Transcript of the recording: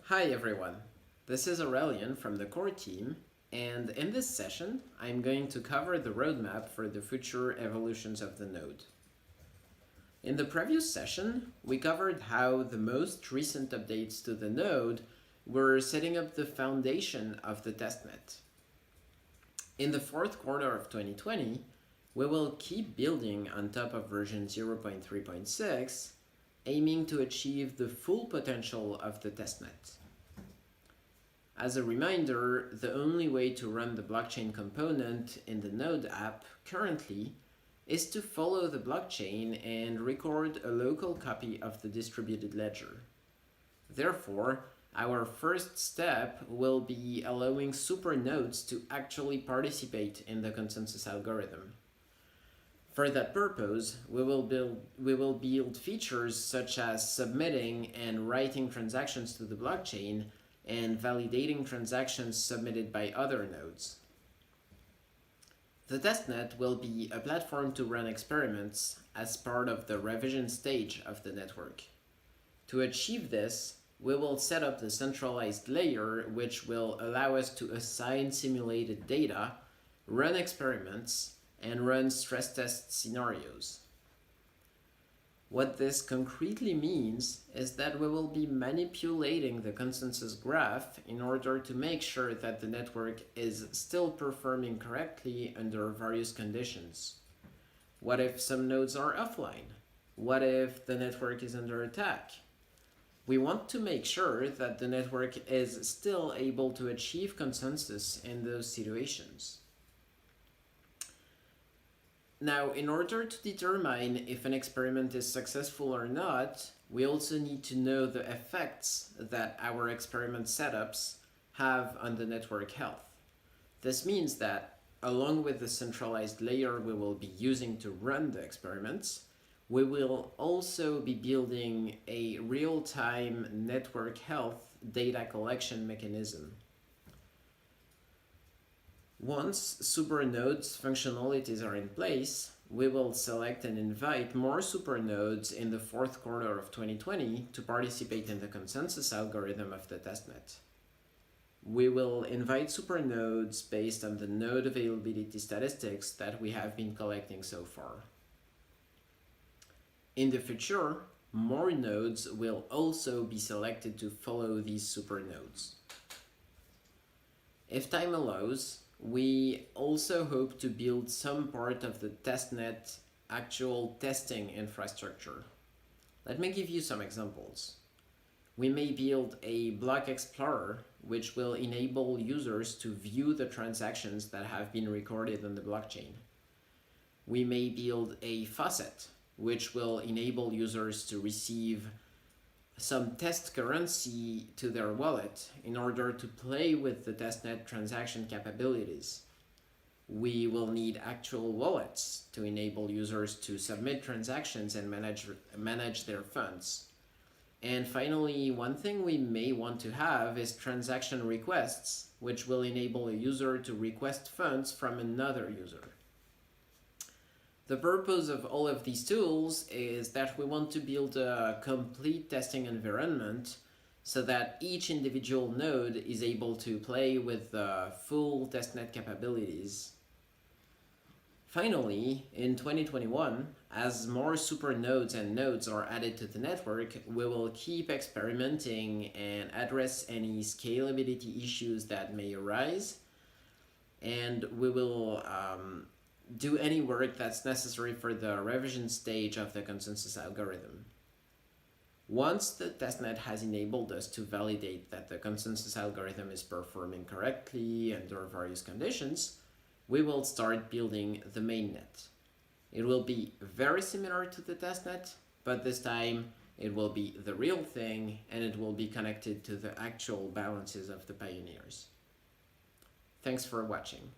Hi everyone, this is Aurelian from the core team, and in this session I'm going to cover the roadmap for the future evolutions of the node. In the previous session, we covered how the most recent updates to the node were setting up the foundation of the testnet. In the fourth quarter of 2020, we will keep building on top of version 0.3.6, aiming to achieve the full potential of the testnet. As a reminder, the only way to run the blockchain component in the Node app currently is to follow the blockchain and record a local copy of the distributed ledger. Therefore, our first step will be allowing supernodes to actually participate in the consensus algorithm. For that purpose, we will build features such as submitting and writing transactions to the blockchain and validating transactions submitted by other nodes. The testnet will be a platform to run experiments as part of the revision stage of the network. To achieve this, we will set up the centralized layer, which will allow us to assign simulated data, run experiments, and run stress test scenarios. What this concretely means is that we will be manipulating the consensus graph in order to make sure that the network is still performing correctly under various conditions. What if some nodes are offline? What if the network is under attack? We want to make sure that the network is still able to achieve consensus in those situations. Now, in order to determine if an experiment is successful or not, we also need to know the effects that our experiment setups have on the network health. This means that, along with the centralized layer we will be using to run the experiments, we will also be building a real-time network health data collection mechanism. Once supernodes functionalities are in place, we will select and invite more supernodes in the fourth quarter of 2020 to participate in the consensus algorithm of the testnet. We will invite supernodes based on the node availability statistics that we have been collecting so far. In the future, more nodes will also be selected to follow these supernodes. If time allows, we also hope to build some part of the testnet actual testing infrastructure. Let me give you some examples. We may build a block explorer, which will enable users to view the transactions that have been recorded on the blockchain. We may build a faucet, which will enable users to receive some test currency to their wallet in order to play with the testnet transaction capabilities. We will need actual wallets to enable users to submit transactions and manage their funds. And finally, one thing we may want to have is transaction requests, which will enable a user to request funds from another user. The purpose of all of these tools is that we want to build a complete testing environment so that each individual node is able to play with the full testnet capabilities. Finally, in 2021, as more supernodes and nodes are added to the network, we will keep experimenting and address any scalability issues that may arise, and we will do any work that's necessary for the revision stage of the consensus algorithm. Once the testnet has enabled us to validate that the consensus algorithm is performing correctly under various conditions, we will start building the mainnet. It will be very similar to the testnet, but this time it will be the real thing and it will be connected to the actual balances of the pioneers. Thanks for watching.